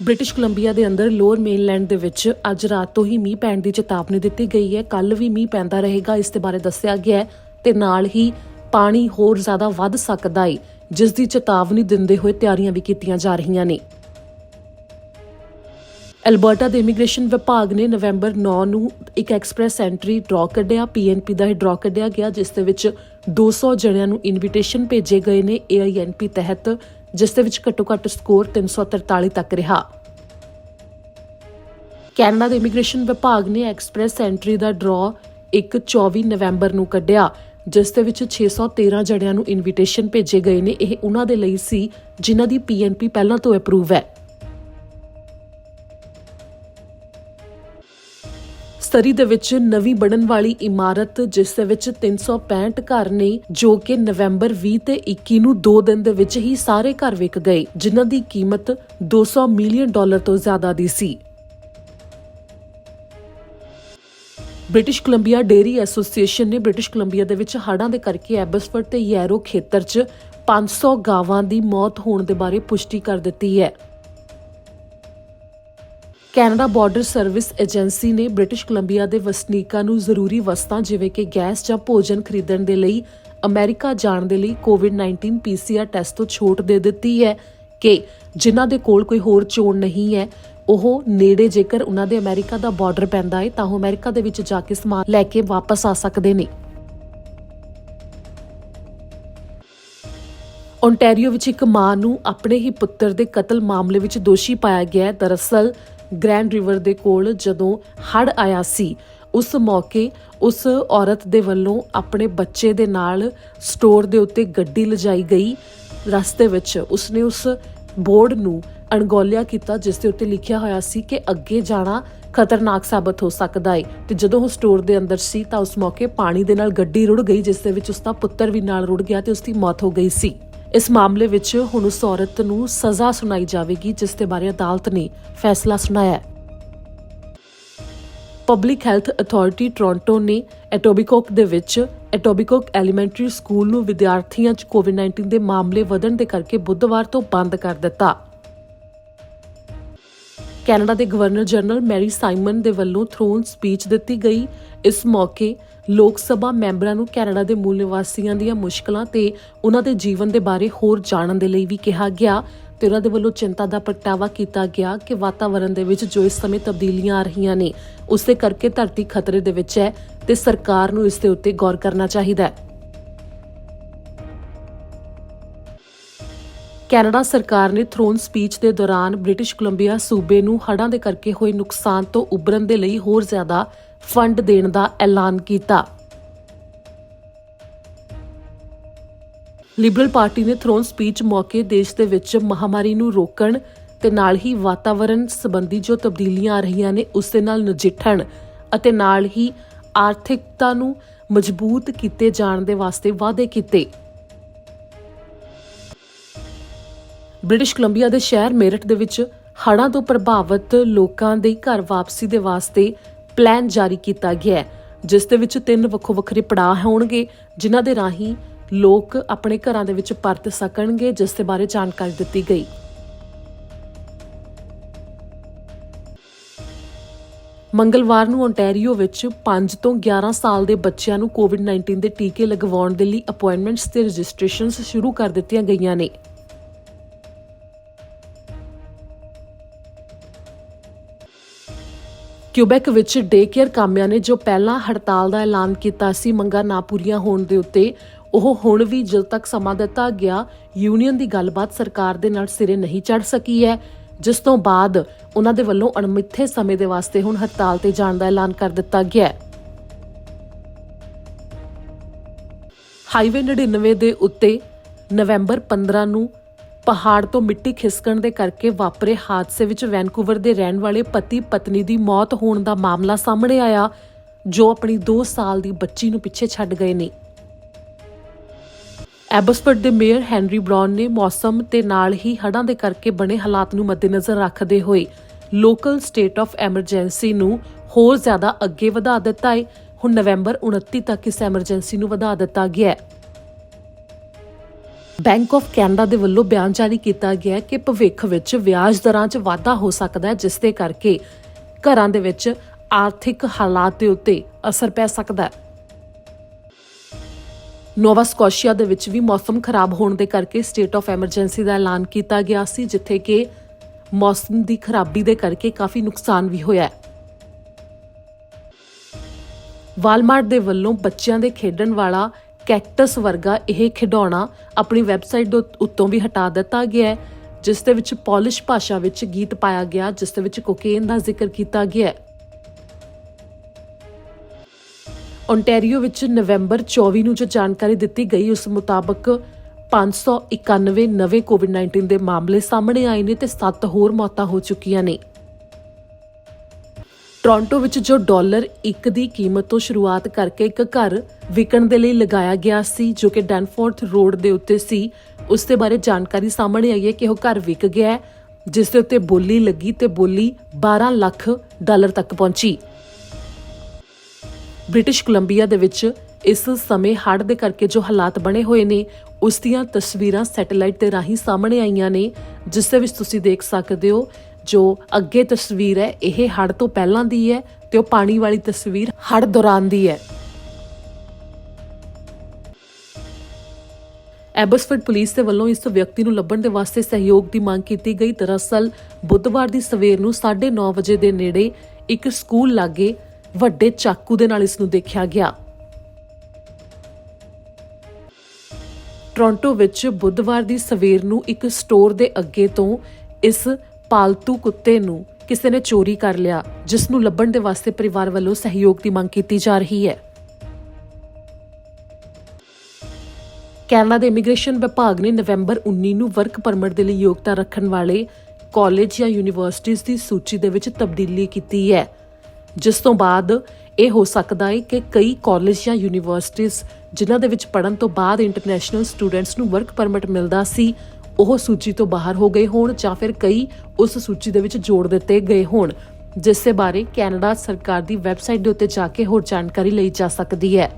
British Columbia ਦੇ ਅੰਦਰ lower mainland ਦੇ ਵਿੱਚ ਅੱਜ ਰਾਤ ਤੋਂ ਹੀ ਮੀਂਹ ਪੈਣ ਦੀ ਚੇਤਾਵਨੀ ਦਿੱਤੀ ਗਈ ਹੈ। ਕੱਲ ਵੀ ਮੀਂਹ ਪੈਂਦਾ ਰਹੇਗਾ, ਇਸ ਦੇ ਬਾਰੇ ਦੱਸਿਆ ਗਿਆ ਹੈ ਤੇ ਨਾਲ ਹੀ ਪਾਣੀ ਹੋਰ ਜ਼ਿਆਦਾ ਵੱਧ ਸਕਦਾ ਹੈ, ਜਿਸ ਦੀ ਚੇਤਾਵਨੀ ਦਿੰਦੇ ਹੋਏ ਤਿਆਰੀਆਂ ਵੀ ਕੀਤੀਆਂ ਜਾ ਰਹੀਆਂ ਨੇ। ਐਲਬਰਟਾ ਦੇ ਇਮੀਗ੍ਰੇਸ਼ਨ ਵਿਭਾਗ ਨੇ ਨਵੰਬਰ 9 ਨੂੰ ਇੱਕ ਐਕਸਪ੍ਰੈਸ ਐਂਟਰੀ ਡਰਾਅ ਕੱਢਿਆ। ਪੀਐਨਪੀ ਦਾ ਇਹ ਡਰਾਅ ਕੱਢਿਆ ਗਿਆ, ਜਿਸ ਦੇ ਵਿੱਚ 200 ਜਣਿਆਂ ਨੂੰ ਇਨਵੀਟੇਸ਼ਨ ਭੇਜੇ ਗਏ ਨੇ AINP ਤਹਿਤ, ਜਿਸ ਦੇ ਵਿੱਚ ਘੱਟੋ-ਘੱਟ ਸਕੋਰ 343 ਤੱਕ ਰਿਹਾ। ਕੈਨੇਡਾ ਦੇ ਇਮੀਗ੍ਰੇਸ਼ਨ ਵਿਭਾਗ ਨੇ ਐਕਸਪ੍ਰੈਸ ਐਂਟਰੀ ਦਾ ਡਰਾਅ 24 ਨਵੰਬਰ ਨੂੰ ਕੱਢਿਆ, ਜਿਸ ਦੇ ਵਿੱਚ 613 ਜਣਿਆਂ ਨੂੰ ਇਨਵੀਟੇਸ਼ਨ ਭੇਜੇ ਗਏ ਨੇ। ਇਹ ਉਹਨਾਂ ਦੇ ਲਈ ਸੀ ਜਿਨ੍ਹਾਂ ਦੀ PNP ਪਹਿਲਾਂ ਤੋਂ ਅਪਰੂਵ ਹੈ। ਸਰੀ ਦੇ ਵਿੱਚ ਨਵੀਂ ਬਣਨ ਵਾਲੀ ਇਮਾਰਤ, ਜਿਸ ਦੇ ਵਿੱਚ 365 ਘਰ ਨੇ, ਜੋ ਕਿ ਨਵੰਬਰ 20 ਤੇ 21 ਨੂੰ 2 ਦਿਨ ਦੇ ਵਿੱਚ ਹੀ ਸਾਰੇ ਘਰ ਵਿਕ ਗਏ, ਜਿਨ੍ਹਾਂ ਦੀ ਕੀਮਤ $200 ਮਿਲੀਅਨ ਤੋਂ ਜ਼ਿਆਦਾ ਦੀ ਸੀ। ਬ੍ਰਿਟਿਸ਼ ਕੋਲੰਬੀਆ ਡੇਅਰੀ ਐਸੋਸੀਏਸ਼ਨ ਨੇ ਬ੍ਰਿਟਿਸ਼ ਕੋਲੰਬੀਆ ਦੇ ਵਿੱਚ ਹੜ੍ਹਾਂ ਦੇ ਕਰਕੇ ਐਬਸਫੋਰਡ ਤੇ ਯੈਰੋ ਖੇਤਰ 'ਚ 500 ਗਾਵਾਂ ਦੀ ਮੌਤ ਹੋਣ ਦੇ ਬਾਰੇ ਪੁਸ਼ਟੀ ਕਰ ਦਿੱਤੀ ਹੈ। ਕੈਨੇਡਾ ਬਾਰਡਰ ਸਰਵਿਸ ਏਜੰਸੀ ਨੇ ਬ੍ਰਿਟਿਸ਼ ਕੋਲੰਬੀਆ ਦੇ ਵਸਨੀਕਾਂ ਨੂੰ ਜ਼ਰੂਰੀ ਵਸਤਾਂ ਜਿਵੇਂ ਕਿ ਗੈਸ ਜਾਂ ਭੋਜਨ ਖਰੀਦਣ ਦੇ ਲਈ ਅਮਰੀਕਾ ਜਾਣ ਦੇ ਲਈ COVID-19 PCR ਟੈਸਟ ਤੋਂ ਛੋਟ ਦੇ ਦਿੱਤੀ ਹੈ ਕਿ ਜਿਨ੍ਹਾਂ ਦੇ ਕੋਲ ਕੋਈ ਹੋਰ ਚੋਣ ਨਹੀਂ ਹੈ, ਉਹ ਨੇੜੇ ਜੇਕਰ ਉਹਨਾਂ ਦੇ ਅਮਰੀਕਾ ਦਾ ਬਾਰਡਰ ਪੈਂਦਾ ਹੈ ਤਾਂ ਉਹ ਅਮਰੀਕਾ ਦੇ ਵਿੱਚ ਜਾ ਕੇ ਸਮਾਨ ਲੈ ਕੇ ਵਾਪਸ ਆ ਸਕਦੇ ਨੇ। ਓਨਟਾਰੀਓ ਵਿੱਚ ਇੱਕ ਮਾਂ ਨੂੰ ਆਪਣੇ ਹੀ ਪੁੱਤਰ ਦੇ ਕਤਲ ਮਾਮਲੇ ਵਿੱਚ ਦੋਸ਼ੀ ਪਾਇਆ ਗਿਆ ਹੈ। ਦਰਅਸਲ ਗ੍ਰੈਂਡ ਰਿਵਰ ਦੇ ਕੋਲ ਜਦੋਂ ਹੜ੍ਹ ਆਇਆ ਸੀ, ਉਸ ਮੌਕੇ ਉਸ ਔਰਤ ਦੇ ਵੱਲੋਂ ਆਪਣੇ ਬੱਚੇ ਦੇ ਨਾਲ ਸਟੋਰ ਦੇ ਉੱਤੇ ਗੱਡੀ ਲਿਜਾਈ ਗਈ। ਰਸਤੇ ਵਿੱਚ ਉਸਨੇ ਉਸ ਬੋਰਡ ਨੂੰ ਅਣਗੌਲਿਆ ਕੀਤਾ, ਜਿਸ ਦੇ ਉੱਤੇ ਲਿਖਿਆ ਹੋਇਆ ਸੀ ਕਿ ਅੱਗੇ ਜਾਣਾ ਖਤਰਨਾਕ ਸਾਬਤ ਹੋ ਸਕਦਾ ਹੈ। ਤੇ ਜਦੋਂ ਉਹ ਸਟੋਰ ਦੇ ਅੰਦਰ ਸੀ ਤਾਂ ਉਸ ਮੌਕੇ ਪਾਣੀ ਦੇ ਨਾਲ ਗੱਡੀ ਰੁੜ ਗਈ, ਜਿਸ ਦੇ ਵਿੱਚ ਉਸਦਾ ਪੁੱਤਰ ਵੀ ਨਾਲ ਰੁੜ ਗਿਆ ਤੇ ਉਸਦੀ ਮੌਤ ਹੋ ਗਈ ਸੀ। ਇਸ ਮਾਮਲੇ ਵਿੱਚ ਹੁਣ ਉਸ ਔਰਤ ਨੂੰ ਸਜ਼ਾ ਸੁਣਾਈ ਜਾਵੇਗੀ, ਜਿਸ ਦੇ ਬਾਰੇ ਅਦਾਲਤ ਨੇ ਫੈਸਲਾ ਸੁਣਾਇਆ। ਪਬਲਿਕ ਹੈਲਥ ਅਥਾਰਟੀ ਟੋਰਾਂਟੋ ਨੇ ਐਟੋਬੀਕੋਕ ਦੇ ਵਿੱਚ ਐਟੋਬੀਕੋਕ ਐਲੀਮੈਂਟਰੀ ਸਕੂਲ ਨੂੰ ਵਿਦਿਆਰਥੀਆਂ 'ਚ COVID-19 ਦੇ ਮਾਮਲੇ ਵਧਣ ਦੇ ਕਰਕੇ ਬੁੱਧਵਾਰ ਤੋਂ ਬੰਦ ਕਰ ਦਿੱਤਾ। ਕੈਨੇਡਾ ਦੇ ਗਵਰਨਰ ਜਨਰਲ ਮੈਰੀ ਸਾਈਮਨ ਦੇ ਵੱਲੋਂ ਥਰੋਨ ਸਪੀਚ ਦਿੱਤੀ ਗਈ। ਇਸ ਮੌਕੇ ਲੋਕ ਸਭਾ ਮੈਂਬਰਾਂ ਨੂੰ ਕੈਨੇਡਾ ਦੇ ਮੂਲ ਨਿਵਾਸੀਆਂ ਦੀਆਂ ਮੁਸ਼ਕਲਾਂ ਤੇ ਉਹਨਾਂ ਦੇ ਜੀਵਨ ਦੇ ਬਾਰੇ ਹੋਰ ਜਾਣਨ ਦੇ ਲਈ ਵੀ ਕਿਹਾ ਗਿਆ ਤੇ ਉਹਨਾਂ ਦੇ ਵੱਲੋਂ ਚਿੰਤਾ ਦਾ ਪ੍ਰਗਟਾਵਾ ਕੀਤਾ ਗਿਆ ਕਿ ਵਾਤਾਵਰਣ ਦੇ ਵਿੱਚ ਜੋ ਇਸ ਸਮੇਂ ਤਬਦੀਲੀਆਂ ਆ ਰਹੀਆਂ ਨੇ, ਉਸ ਦੇ ਕਰਕੇ ਧਰਤੀ ਖਤਰੇ ਦੇ ਵਿੱਚ ਹੈ ਤੇ ਸਰਕਾਰ ਨੂੰ ਇਸ ਦੇ ਉੱਤੇ ਗੌਰ ਕਰਨਾ ਚਾਹੀਦਾ ਹੈ। ਕੈਨੇਡਾ ਸਰਕਾਰ ਨੇ ਥਰੋਨ ਸਪੀਚ ਦੇ ਦੌਰਾਨ ਬ੍ਰਿਟਿਸ਼ ਕੋਲੰਬੀਆ ਸੂਬੇ ਨੂੰ ਹੜ੍ਹਾਂ ਦੇ ਕਰਕੇ ਹੋਏ ਨੁਕਸਾਨ ਤੋਂ ਉਭਰਨ ਦੇ ਲਈ ਹੋਰ ਜ਼ਿਆਦਾ ਫੰਡ ਦੇਣ ਦਾ ਐਲਾਨ ਕੀਤਾ। ਲਿਬਰਲ ਪਾਰਟੀ ਨੇ ਥਰੋਨ ਸਪੀਚ ਮੌਕੇ ਦੇਸ਼ ਦੇ ਵਿੱਚ ਮਹਾਮਾਰੀ ਨੂੰ ਰੋਕਣ ਤੇ ਨਾਲ ਹੀ ਵਾਤਾਵਰਣ ਸੰਬੰਧੀ ਜੋ ਤਬਦੀਲੀਆਂ ਆ ਰਹੀਆਂ ਨੇ ਉਸ ਦੇ ਨਾਲ ਨਜਿੱਠਣ ਅਤੇ ਨਾਲ ਹੀ ਆਰਥਿਕਤਾ ਨੂੰ ਮਜ਼ਬੂਤ ਕੀਤੇ ਜਾਣ ਦੇ ਵਾਸਤੇ ਵਾਅਦੇ ਕੀਤੇ। ਬ੍ਰਿਟਿਸ਼ ਕੋਲੰਬੀਆ ਦੇ ਸ਼ਹਿਰ ਮੇਰਠ ਦੇ ਵਿੱਚ ਹੜ੍ਹਾਂ ਤੋਂ ਪ੍ਰਭਾਵਿਤ ਲੋਕਾਂ ਦੇ ਘਰ ਵਾਪਸੀ ਦੇ ਵਾਸਤੇ ਪਲਾਨ ਜਾਰੀ ਕੀਤਾ ਗਿਆ ਹੈ, ਜਿਸ ਦੇ ਵਿੱਚ 3 ਵੱਖੋ-ਵੱਖਰੇ ਪੜਾਅ ਹੋਣਗੇ, ਜਿਨ੍ਹਾਂ ਦੇ ਰਾਹੀਂ ਲੋਕ ਆਪਣੇ ਘਰਾਂ ਦੇ ਵਿੱਚ ਪਰਤ ਸਕਣਗੇ, ਜਿਸ ਦੇ ਬਾਰੇ ਜਾਣਕਾਰੀ ਦਿੱਤੀ ਗਈ। ਮੰਗਲਵਾਰ ਨੂੰ ਓਨਟਾਰੀਓ ਵਿੱਚ 5 ਤੋਂ 11 ਸਾਲ ਦੇ ਬੱਚਿਆਂ ਨੂੰ COVID-19 ਦੇ ਟੀਕੇ ਲਗਵਾਉਣ ਦੇ ਲਈ ਅਪਾਇੰਟਮੈਂਟਸ ਤੇ ਰਜਿਸਟ੍ਰੇਸ਼ਨਸ ਸ਼ੁਰੂ ਕਰ ਦਿੱਤੀਆਂ ਗਈਆਂ ਨੇ। ਕਿਊਬੈਕ ਵਿੱਚ ਡੇ ਕੇਅਰ ਕਾਮਿਆਂ ਨੇ ਜੋ ਪਹਿਲਾਂ ਹੜਤਾਲ ਦਾ ਐਲਾਨ ਕੀਤਾ ਸੀ ਮੰਗਾਂ ਨਾ ਪੂਰੀਆਂ ਹੋਣ ਦੇ ਉੱਤੇ, ਉਹ ਹੁਣ ਵੀ ਜਦ ਤੱਕ ਸਮਾਂ ਦਿੱਤਾ ਗਿਆ ਯੂਨੀਅਨ ਦੀ ਗੱਲਬਾਤ ਸਰਕਾਰ ਦੇ ਨਾਲ ਸਿਰੇ ਨਹੀਂ ਚੜ੍ਹ ਸਕੀ ਹੈ, ਜਿਸ ਤੋਂ ਬਾਅਦ ਉਹਨਾਂ ਦੇ ਵੱਲੋਂ ਅਣਮਿੱਥੇ ਸਮੇਂ ਦੇ ਵਾਸਤੇ ਹੁਣ ਹੜਤਾਲ ਤੇ ਜਾਣ ਦਾ ਐਲਾਨ ਕਰ ਦਿੱਤਾ ਗਿਆ ਹੈ। ਹਾਈਵੇ 99 ਦੇ ਉੱਤੇ ਨਵੰਬਰ 15 ਨੂੰ ਪਹਾੜ ਤੋਂ ਮਿੱਟੀ ਖਿਸਕਣ ਦੇ ਕਰਕੇ ਵਾਪਰੇ ਹਾਦਸੇ ਵਿੱਚ ਵੈਨਕੂਵਰ ਦੇ ਰਹਿਣ ਵਾਲੇ ਪਤੀ ਪਤਨੀ ਦੀ ਮੌਤ ਹੋਣ ਦਾ ਮਾਮਲਾ ਸਾਹਮਣੇ ਆਇਆ, ਜੋ ਆਪਣੀ 2 ਸਾਲ ਦੀ ਬੱਚੀ ਨੂੰ ਪਿੱਛੇ ਛੱਡ ਗਏ ਨੇ। ਐਬਸਫੋਰਡ ਦੇ ਮੇਅਰ ਹੈਨਰੀ ਬਰਾਉਨ ਨੇ ਮੌਸਮ ਤੇ ਨਾਲ ਹੀ ਹੜ੍ਹਾਂ ਦੇ ਕਰਕੇ ਬਣੇ ਹਾਲਾਤ ਨੂੰ ਮੱਦੇਨਜ਼ਰ ਰੱਖਦੇ ਹੋਏ ਲੋਕਲ ਸਟੇਟ ਆਫ ਐਮਰਜੈਂਸੀ ਨੂੰ ਹੋਰ ਜ਼ਿਆਦਾ ਅੱਗੇ ਵਧਾ ਦਿੱਤਾ ਹੈ। ਹੁਣ ਨਵੰਬਰ 29 ਤੱਕ ਇਸ ਐਮਰਜੈਂਸੀ ਨੂੰ ਵਧਾ ਦਿੱਤਾ ਗਿਆ ਹੈ। ਬੈਂਕ ਆਫ ਕੈਨੇਡਾ ਦੇ ਵੱਲੋਂ ਬਿਆਨ ਜਾਰੀ ਕੀਤਾ ਗਿਆ ਕਿ ਭਵਿੱਖ ਵਿੱਚ ਵਿਆਜ ਦਰਾਂ 'ਚ ਵਾਧਾ ਹੋ ਸਕਦਾ ਹੈ, ਜਿਸ ਦੇ ਕਰਕੇ ਘਰਾਂ ਦੇ ਵਿੱਚ ਆਰਥਿਕ ਹਾਲਾਤ ਦੇ ਉੱਤੇ ਅਸਰ ਪੈ ਸਕਦਾ ਹੈ। ਨੋਵਾ ਸਕੋਸ਼ੀਆ ਦੇ ਵਿੱਚ ਵੀ ਮੌਸਮ ਖਰਾਬ ਹੋਣ ਦੇ ਕਰਕੇ ਸਟੇਟ ਆਫ ਐਮਰਜੈਂਸੀ ਦਾ ਐਲਾਨ ਕੀਤਾ ਗਿਆ ਸੀ, ਜਿੱਥੇ ਕਿ ਮੌਸਮ ਦੀ ਖਰਾਬੀ ਦੇ ਕਰਕੇ ਕਾਫੀ ਨੁਕਸਾਨ ਵੀ ਹੋਇਆ ਹੈ। ਵਾਲਮਾਰਟ ਦੇ ਵੱਲੋਂ ਬੱਚਿਆਂ ਦੇ ਖੇਡਣ ਵਾਲਾ ਕੈਕਟਸ ਵਰਗਾ ਇਹ ਖਿਡੌਣਾ ਆਪਣੀ ਵੈਬਸਾਈਟ ਦੇ ਉੱਤੋਂ ਵੀ ਹਟਾ ਦਿੱਤਾ ਗਿਆ ਹੈ, ਜਿਸ ਦੇ ਵਿੱਚ ਪੋਲਿਸ਼ ਭਾਸ਼ਾ ਵਿੱਚ ਗੀਤ ਪਾਇਆ ਗਿਆ, ਜਿਸ ਦੇ ਵਿੱਚ ਕੋਕੇਨ ਦਾ ਜ਼ਿਕਰ ਕੀਤਾ ਗਿਆ ਹੈ। ਓਨਟਾਰੀਓ ਵਿੱਚ ਨਵੰਬਰ 24 ਨੂੰ ਜੋ ਜਾਣਕਾਰੀ ਦਿੱਤੀ ਗਈ, ਉਸ ਮੁਤਾਬਕ 591 ਨਵੇਂ ਕੋਵਿਡ-19 ਦੇ ਮਾਮਲੇ ਸਾਹਮਣੇ ਆਏ ਨੇ ਤੇ 7 ਹੋਰ ਮੌਤਾਂ ਹੋ ਚੁੱਕੀਆਂ ਨੇ। ਟੋਰਾਂਟੋ ਵਿੱਚ ਜੋ ਡਾਲਰ 1 ਦੀ ਕੀਮਤ ਤੋਂ ਸ਼ੁਰੂਆਤ ਕਰਕੇ ਇੱਕ ਘਰ ਵਿਕਣ ਦੇ ਲਈ ਲਗਾਇਆ ਗਿਆ ਸੀ, ਜੋ ਕਿ ਡੈਨਫੋਰਥ ਰੋਡ ਦੇ ਉੱਤੇ ਸੀ, ਉਸ ਦੇ ਬਾਰੇ ਜਾਣਕਾਰੀ ਸਾਹਮਣੇ ਆਈ ਹੈ ਕਿ ਉਹ ਘਰ ਵਿਕ ਗਿਆ ਹੈ, ਜਿਸ ਦੇ ਉੱਤੇ ਬੋਲੀ ਲੱਗੀ ਤੇ ਬੋਲੀ 12 ਲੱਖ ਡਾਲਰ ਤੱਕ ਪਹੁੰਚੀ। ਬ੍ਰਿਟਿਸ਼ ਕੋਲੰਬੀਆ ਦੇ ਵਿੱਚ ਇਸ ਸਮੇਂ ਹੜ੍ਹ ਦੇ ਕਰਕੇ ਜੋ ਹਾਲਾਤ ਬਣੇ ਹੋਏ ਨੇ, ਉਸ ਦੀਆਂ ਤਸਵੀਰਾਂ ਸੈਟੇਲਾਈਟ ਦੇ ਰਾਹੀਂ ਸਾਹਮਣੇ ਆਈਆਂ ਨੇ, ਜਿਸ ਦੇ ਵਿੱਚ ਤੁਸੀਂ ਦੇਖ ਸਕਦੇ ਹੋ ਜੋ ਅੱਗੇ ਤਸਵੀਰ ਹੈ ਇਹ ਹੜ੍ਹ ਤੋਂ ਪਹਿਲਾਂ ਦੀ ਹੈ ਤੇ ਉਹ ਪਾਣੀ ਵਾਲੀ ਤਸਵੀਰ ਹੜ੍ਹ ਦੌਰਾਨ ਦੀ ਹੈ। ਐਬਸਫੋਰਡ ਪੁਲਿਸ ਦੇ ਵੱਲੋਂ ਇਸ ਵਿਅਕਤੀ ਨੂੰ ਲੱਭਣ ਦੇ ਵਾਸਤੇ ਸਹਿਯੋਗ ਦੀ ਮੰਗ ਕੀਤੀ ਗਈ। ਦਰਅਸਲ ਬੁੱਧਵਾਰ ਦੀ ਸਵੇਰ ਨੂੰ 9:30 ਵਜੇ ਦੇ ਨੇੜੇ ਇੱਕ ਸਕੂਲ ਲਾਗੇ ਵੱਡੇ ਚਾਕੂ ਦੇ ਨਾਲ ਇਸ ਨੂੰ ਦੇਖਿਆ ਗਿਆ। ਟੋਰਾਂਟੋ ਵਿੱਚ ਬੁੱਧਵਾਰ ਦੀ ਸਵੇਰ ਨੂੰ ਇੱਕ ਸਟੋਰ ਦੇ ਅੱਗੇ ਤੋਂ ਇਸ ਪਾਲਤੂ ਕੁੱਤੇ ਨੂੰ ਕਿਸੇ ਨੇ ਚੋਰੀ ਕਰ ਲਿਆ, ਜਿਸ ਨੂੰ ਲੱਭਣ ਦੇ ਵਾਸਤੇ ਪਰਿਵਾਰ ਵੱਲੋਂ ਸਹਿਯੋਗ ਦੀ ਮੰਗ ਕੀਤੀ ਜਾ ਰਹੀ ਹੈ। ਕੈਨੇਡਾ ਦੇ ਇਮੀਗ੍ਰੇਸ਼ਨ ਵਿਭਾਗ ਨੇ ਨਵੰਬਰ 19 ਨੂੰ ਵਰਕ ਪਰਮਿਟ ਦੇ ਲਈ ਯੋਗਤਾ ਰੱਖਣ ਵਾਲੇ ਕਾਲਜ ਜਾਂ ਯੂਨੀਵਰਸਿਟੀਜ਼ ਦੀ ਸੂਚੀ ਦੇ ਵਿੱਚ ਤਬਦੀਲੀ ਕੀਤੀ ਹੈ, ਜਿਸ ਤੋਂ ਬਾਅਦ ਇਹ ਹੋ ਸਕਦਾ ਹੈ ਕਿ ਕਈ ਕਾਲਜ ਜਾਂ ਯੂਨੀਵਰਸਿਟੀਜ਼ ਜਿਨ੍ਹਾਂ ਦੇ ਵਿੱਚ ਪੜ੍ਹਨ ਤੋਂ ਬਾਅਦ ਇੰਟਰਨੈਸ਼ਨਲ ਸਟੂਡੈਂਟਸ ਨੂੰ ਵਰਕ ਪਰਮਿਟ ਮਿਲਦਾ ਸੀ, ਉਹ ਸੂਚੀ ਤੋਂ ਬਾਹਰ ਹੋ ਗਏ ਹੋਣ ਜਾਂ ਫਿਰ ਕਈ ਉਸ ਸੂਚੀ ਦੇ ਵਿੱਚ ਜੋੜ ਦਿੱਤੇ ਗਏ ਹੋਣ, ਜਿਸ ਦੇ ਬਾਰੇ ਕੈਨੇਡਾ ਸਰਕਾਰ ਦੀ ਵੈਬਸਾਈਟ ਦੇ ਉੱਤੇ ਜਾ ਕੇ ਹੋਰ ਜਾਣਕਾਰੀ ਲਈ ਜਾ ਸਕਦੀ ਹੈ।